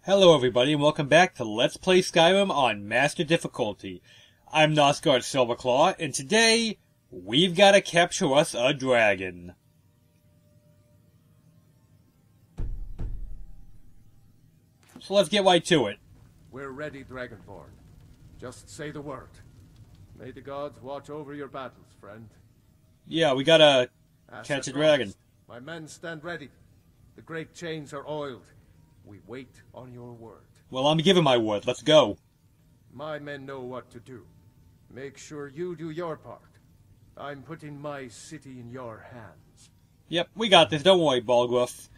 Hello everybody and welcome back to Let's Play Skyrim on Master Difficulty. I'm Nosgard Silverclaw, and today, we've gotta capture us a dragon. So let's get right to it. We're ready, Dragonborn. Just say the word. May the gods watch over your battles, friend. Yeah, we gotta As catch a I dragon. promised, my men stand ready. The great chains are oiled. We wait on your word. Well, I'm giving my word. Let's go. My men know what to do. Make sure you do your part. I'm putting my city in your hands. Yep, we got this. Don't worry, Balgruuf.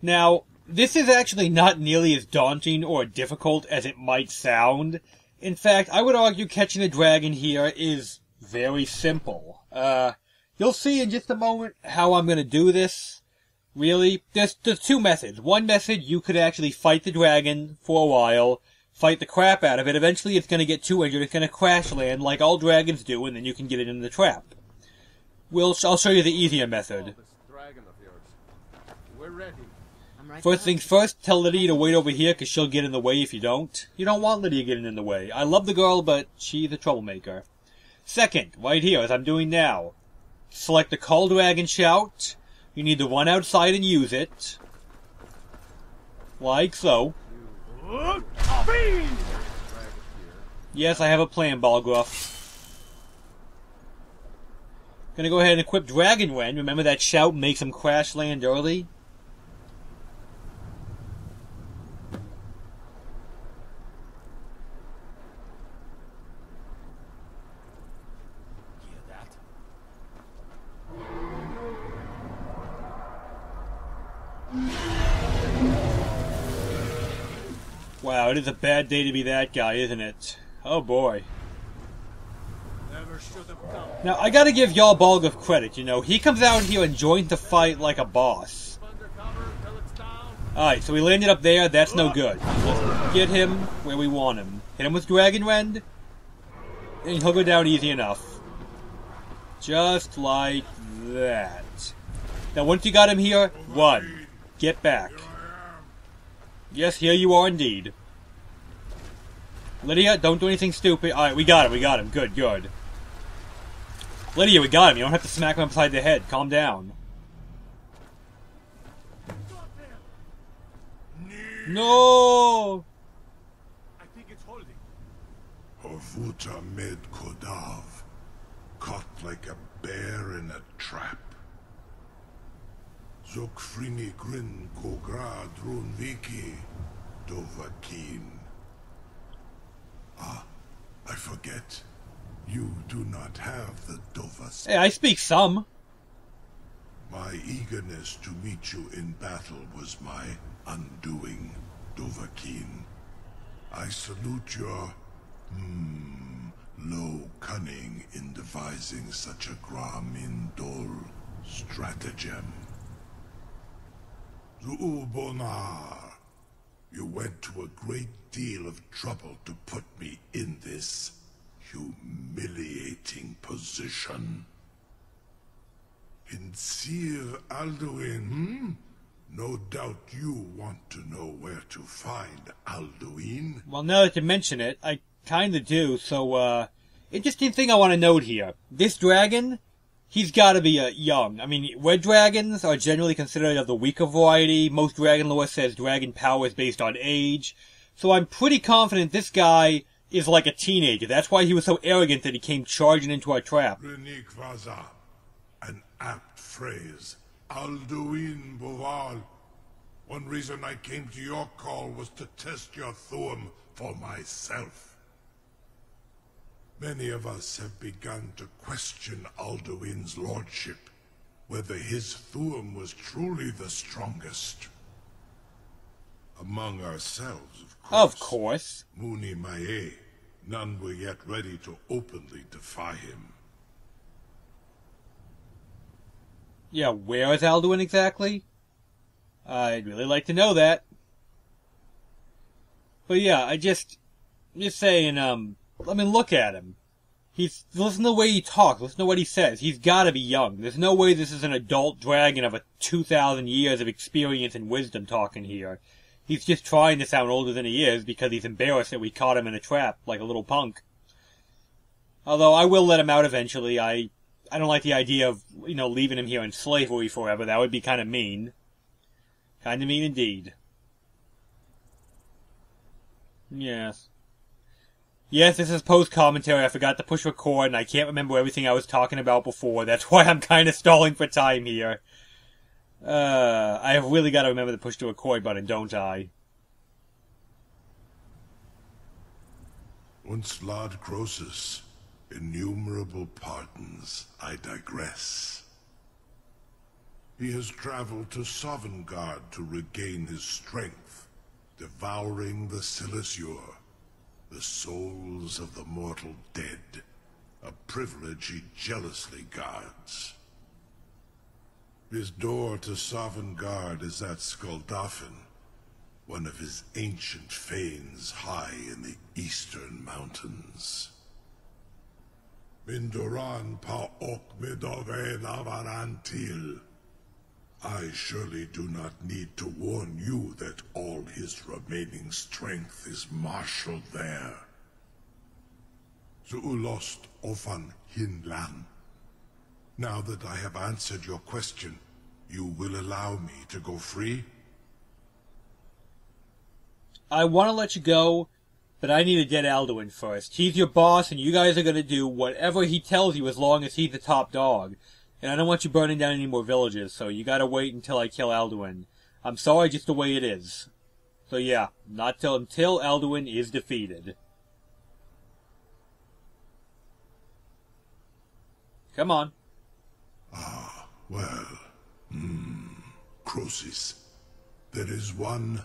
Now, this is actually not nearly as daunting or difficult as it might sound. In fact, I would argue catching a dragon here is very simple. You'll see in just a moment how I'm gonna do this. Really, there's two methods. One method, you could actually fight the dragon for a while, fight the crap out of it. Eventually it's gonna get too injured, it's gonna crash land like all dragons do, and then you can get it in the trap. I'll show you the easier method. This dragon of yours. We're ready. First things first, tell Lydia to wait over here, because she'll get in the way if you don't. You don't want Lydia getting in the way. I love the girl, but she's a troublemaker. Second, right here, as I'm doing now, select the Call Dragon Shout. You need to run outside and use it. Like so. Yes, I have a plan, Balgruuf. Gonna go ahead and equip Dragon Rend. Remember that shout makes him crash land early? Wow, it is a bad day to be that guy, isn't it? Oh boy. Never should have come. Now, I gotta give y'all Balgruuf credit, you know. He comes out here and joins the fight like a boss. Undercover till it's down. Alright, so we landed up there. That's no good. Let's get him where we want him. Hit him with Dragon Rend, and he'll go down easy enough. Just like that. Now, once you got him here, run. Get back. Yes, here you are indeed. Lydia, don't do anything stupid. Alright, we got him. Good, good. Lydia, we got him. You don't have to smack him upside the head. Calm down. No! I think it's holding. Horvuta med Kodav, caught like a bear in a trap. Zokfrini grin Kograd Runviki Dovahkiin. Ah, I forget. You do not have the Dovahkiin. Hey, I speak some. My eagerness to meet you in battle was my undoing, Dovahkiin. I salute your, low cunning in devising such a Gramin Dol stratagem. Zuubonar, you went to a great deal of trouble to put me in this humiliating position. In Sir Alduin, No doubt you want to know where to find Alduin. Well, now that you mention it, I kinda do, so, interesting thing I want to note here. This dragon, he's gotta be, young. I mean, red dragons are generally considered of the weaker variety. Most dragon lore says dragon power is based on age. So I'm pretty confident this guy is like a teenager. That's why he was so arrogant that he came charging into our trap. Renik Vaza, an apt phrase. Alduin Boval. One reason I came to your call was to test your Thuum for myself. Many of us have begun to question Alduin's lordship, whether his Thuum was truly the strongest. Among ourselves, of course. Of course. Muni Mae, none were yet ready to openly defy him. Yeah, where is Alduin exactly? I'd really like to know that. But yeah, just saying, I mean, look at him. Listen to the way he talks, listen to what he says. He's gotta be young. There's no way this is an adult dragon of 2,000 years of experience and wisdom talking here. He's just trying to sound older than he is because he's embarrassed that we caught him in a trap like a little punk. Although I will let him out eventually. I don't like the idea of, leaving him here in slavery forever. That would be kind of mean. Kind of mean indeed. Yes. Yes, this is post-commentary. I forgot to push record, and I can't remember everything I was talking about before. That's why I'm kind of stalling for time here. I have really got to remember to push the record button, don't I? Once Lord Croesus, innumerable pardons, I digress. He has traveled to Sovngarde to regain his strength, devouring the Silesure, the souls of the mortal dead, a privilege he jealously guards. His door to Sovngarde is at Skuldafn, one of his ancient fanes high in the eastern mountains. Mindoran pa ok midove lavarantil. I surely do not need to warn you that all his remaining strength is marshaled there. Zuulost ofan hinlan. Now that I have answered your question, you will allow me to go free? I want to let you go, but I need to get Alduin first. He's your boss, and you guys are going to do whatever he tells you as long as he's the top dog. And I don't want you burning down any more villages, so you gotta wait until I kill Alduin. I'm sorry, just the way it is. So yeah, not until Alduin is defeated. Come on. Ah, well. Croesus. There is one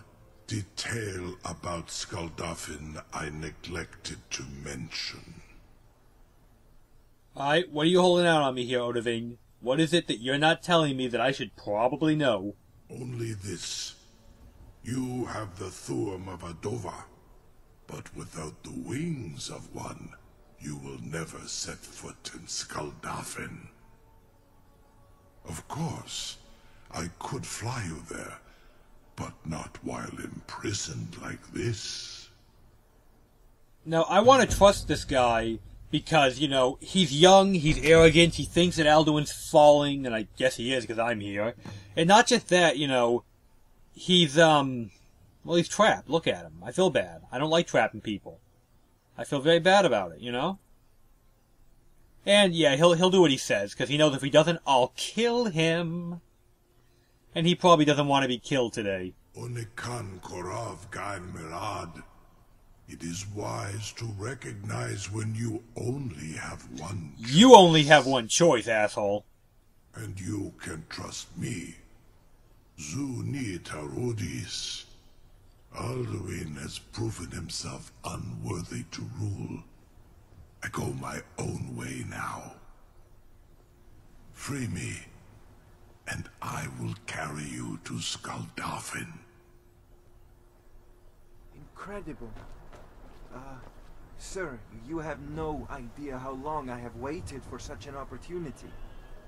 detail about Skuldafn I neglected to mention. Alright, what are you holding out on me here, Odahviing? What is it that you're not telling me that I should probably know? Only this. You have the Thuum of a Dova, but without the wings of one, you will never set foot in Skuldafn. Of course, I could fly you there, but not while imprisoned like this. Now, I want to trust this guy because, he's young, he's arrogant, he thinks that Alduin's falling, and I guess he is because I'm here. And not just that, he's, he's trapped. Look at him. I feel bad. I don't like trapping people. I feel very bad about it, And, yeah, he'll do what he says, because he knows if he doesn't, I'll kill him. And he probably doesn't want to be killed today. Onikan Korav Gain Mirad. It is wise to recognize when you only have one choice. You only have one choice, asshole. And you can trust me. Zuni Tarudis. Alduin has proven himself unworthy to rule. I go my own way now. Free me, and I will carry you to Skuldafn. Incredible. Sir, you have no idea how long I have waited for such an opportunity.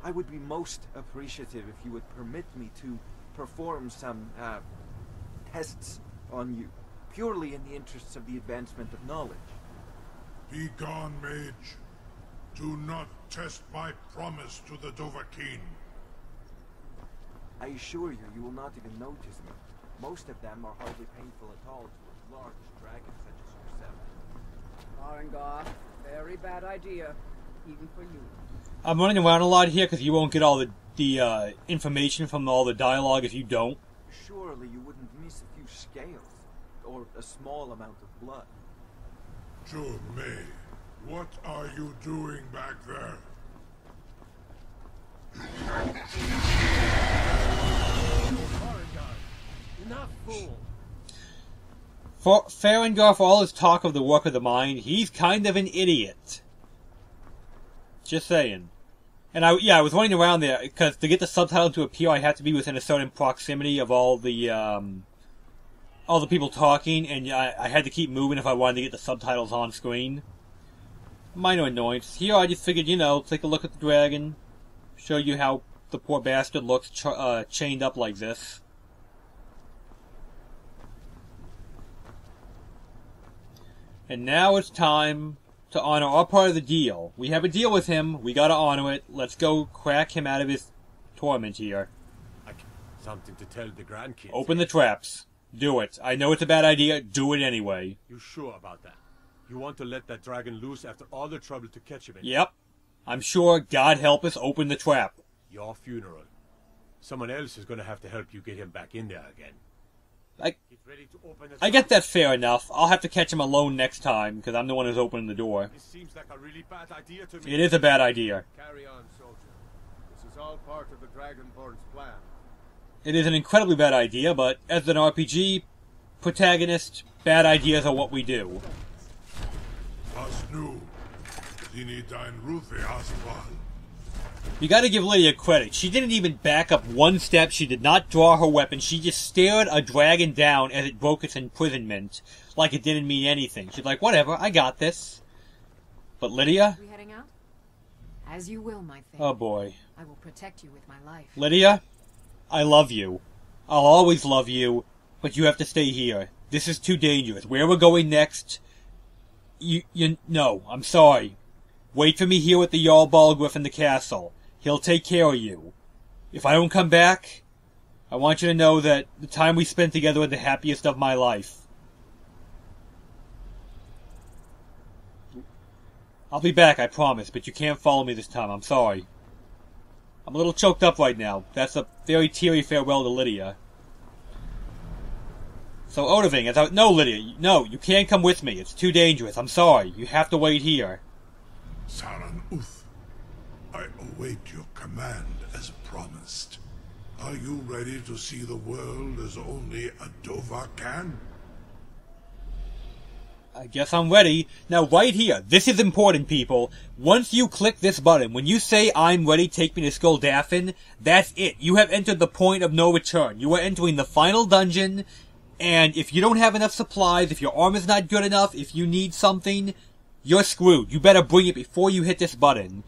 I would be most appreciative if you would permit me to perform some, tests on you, purely in the interests of the advancement of knowledge. Be gone, mage. Do not test my promise to the Dovahkiin. I assure you, you will not even notice me. Most of them are hardly painful at all to a large dragon such as yourself. Arengar, very bad idea, even for you. I'm running around a lot here because you won't get all the information from all the dialogue if you don't. Surely you wouldn't miss a few scales, or a small amount of blood. May, what are you doing back there? Enough, fool! For Farengar, for all his talk of the work of the mind, he's kind of an idiot. Just saying. And I was running around there, because to get the subtitle to appear, I have to be within a certain proximity of all the people talking, and I had to keep moving if I wanted to get the subtitles on screen. Minor annoyance. Here I just figured, take a look at the dragon, show you how the poor bastard looks chained up like this. And now it's time to honor our part of the deal. We have a deal with him. We gotta honor it. Let's go crack him out of his torment here. Something to tell the grandkids. Open the traps. Do it. I know it's a bad idea. Do it anyway. You sure about that? You want to let that dragon loose after all the trouble to catch him in? Yep. I'm sure, God help us, open the trap. Your funeral. Someone else is going to have to help you get him back in there again. Get ready to open the I get that fair enough. I'll have to catch him alone next time, because I'm the one who's opening the door. This seems like a really bad idea to me. It is a bad idea. Carry on, soldier. This is all part of the Dragonborn's plan. It is an incredibly bad idea, but as an RPG protagonist, bad ideas are what we do. As nu, Dini Dine Ruthi Aswan. You gotta give Lydia credit. She didn't even back up one step. She did not draw her weapon. She just stared a dragon down as it broke its imprisonment, like it didn't mean anything. She's like, whatever, I got this. But Lydia? We heading out? As you will, my thing. Oh boy. I will protect you with my life. Lydia, I love you. I'll always love you, but you have to stay here. This is too dangerous. Where we're going next... No, I'm sorry. Wait for me here with the Jarl Balgruuf in the castle. He'll take care of you. If I don't come back, I want you to know that the time we spent together was the happiest of my life. I'll be back, I promise, but you can't follow me this time. I'm sorry. I'm a little choked up right now. That's a very teary farewell to Lydia. So Odahviing, no, Lydia, no, you can't come with me. It's too dangerous. I'm sorry. You have to wait here. Saran Uth, I await your command as promised. Are you ready to see the world as only a Dova can? I guess I'm ready. Now right here, this is important, people. Once you click this button, when you say I'm ready, take me to Skuldafn, that's it. You have entered the point of no return. You are entering the final dungeon, and if you don't have enough supplies, if your armor's not good enough, if you need something, you're screwed. You better bring it before you hit this button.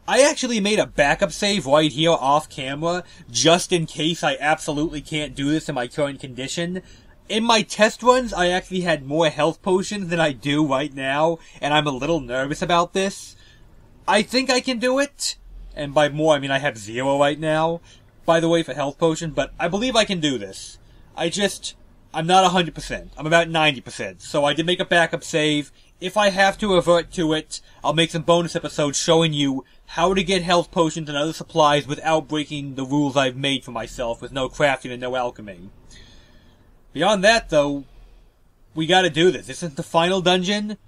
I actually made a backup save right here off camera, just in case I absolutely can't do this in my current condition. In my test runs, I actually had more health potions than I do right now, and I'm a little nervous about this. I think I can do it, and by more I mean I have 0 right now, by the way, for health potion, but I believe I can do this. I'm not 100%, I'm about 90%, so I did make a backup save. If I have to revert to it, I'll make some bonus episodes showing you how to get health potions and other supplies without breaking the rules I've made for myself with no crafting and no alchemy. Beyond that, though, we gotta do this. This is the final dungeon.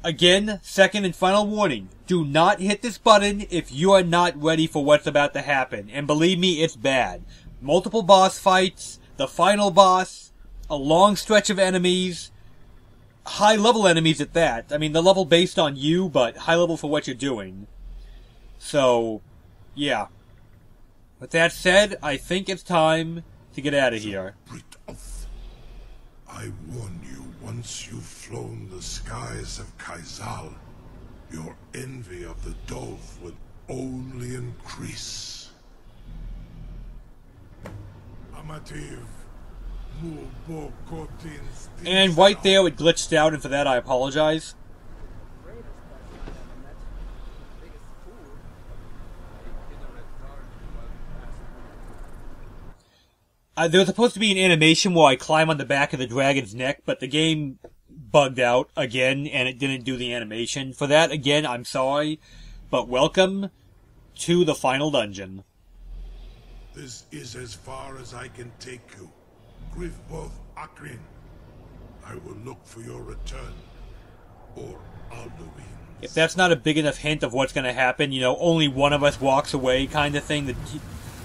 Again, second and final warning. Do not hit this button if you are not ready for what's about to happen. And believe me, it's bad. Multiple boss fights, the final boss, a long stretch of enemies, high-level enemies at that. I mean, the level based on you, but high level for what you're doing. So, yeah. With that said, I think it's time to get out of here. I warn you, once you've flown the skies of Kaizal, your envy of the Dove will only increase. Amativ, and right there it glitched out, and for that I apologize. There was supposed to be an animation where I climb on the back of the dragon's neck, but the game bugged out again, and it didn't do the animation. For that, again, I'm sorry, but welcome to the final dungeon. This is as far as I can take you. Grifboth Akrin. I will look for your return, or Alduin. If that's not a big enough hint of what's going to happen, you know, only one of us walks away kind of thing,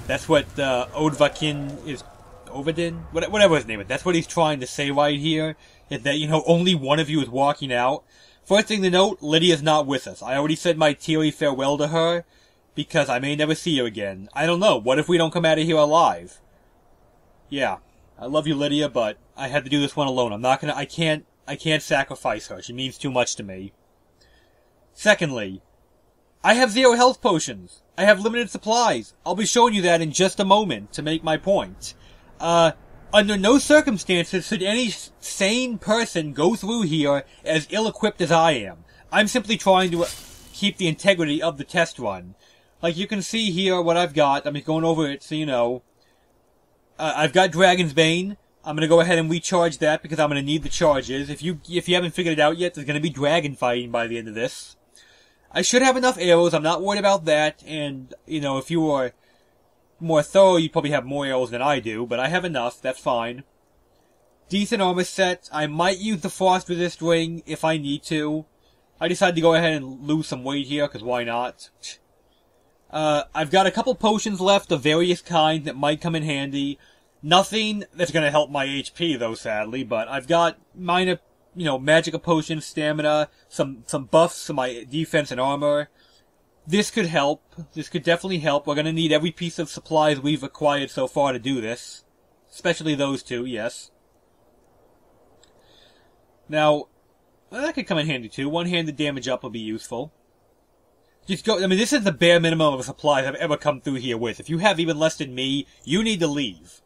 that's what Odahviing is... Overdin? Whatever his name is. That's what he's trying to say right here, is that, you know, only one of you is walking out. First thing to note, Lydia's not with us. I already said my teary farewell to her, because I may never see her again. I don't know. What if we don't come out of here alive? Yeah. I love you, Lydia, but I had to do this one alone. I can't sacrifice her. She means too much to me. Secondly, I have 0 health potions. I have limited supplies. I'll be showing you that in just a moment to make my point. Under no circumstances should any sane person go through here as ill-equipped as I am. I'm simply trying to keep the integrity of the test run. Like you can see here what I've got. I'm just going over it so you know. I've got Dragon's Bane. I'm going to go ahead and recharge that because I'm going to need the charges. If you haven't figured it out yet, there's going to be dragon fighting by the end of this. I should have enough arrows. I'm not worried about that. And, you know, if you were more thorough, you'd probably have more arrows than I do. But I have enough. That's fine. Decent armor set. I might use the frost resist ring if I need to. I decided to go ahead and lose some weight here, because why not? I've got a couple potions left of various kinds that might come in handy. Nothing that's going to help my HP, though, sadly, but I've got minor, you know, magical potions, stamina, some buffs to my defense and armor. This could help. This could definitely help. We're going to need every piece of supplies we've acquired so far to do this. Especially those two, yes. Now, well, that could come in handy, too. One-handed damage up will be useful. Just go, I mean, this is the bare minimum of supplies I've ever come through here with. If you have even less than me, you need to leave.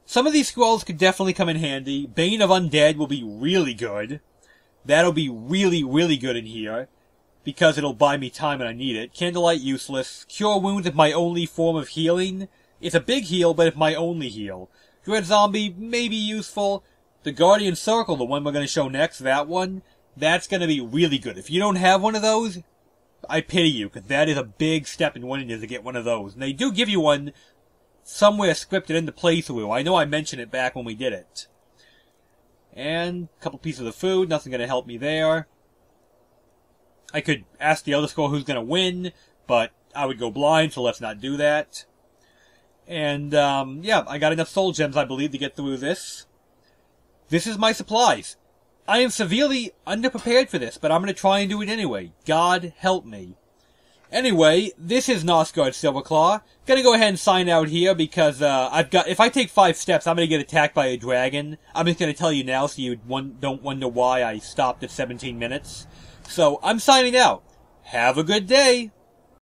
Some of these scrolls could definitely come in handy. Bane of Undead will be really good. That'll be really, really good in here. Because it'll buy me time when I need it. Candlelight, useless. Cure Wounds is my only form of healing. It's a big heal, but it's my only heal. Dread Zombie, maybe useful. The Guardian Circle, the one we're going to show next, that one, that's going to be really good. If you don't have one of those, I pity you, because that is a big step in winning to get one of those. And they do give you one somewhere scripted into playthrough. I know I mentioned it back when we did it. And a couple pieces of food, nothing going to help me there. I could ask the other scroll who's going to win, but I would go blind, so let's not do that. And, yeah, I got enough soul gems, I believe, to get through this. This is my supplies. I am severely underprepared for this, but I'm going to try and do it anyway. God help me. Anyway, this is Nosgard Silverclaw. Gonna go ahead and sign out here because, if I take 5 steps, I'm gonna get attacked by a dragon. I'm just gonna tell you now so you don't wonder why I stopped at 17 minutes. So, I'm signing out. Have a good day!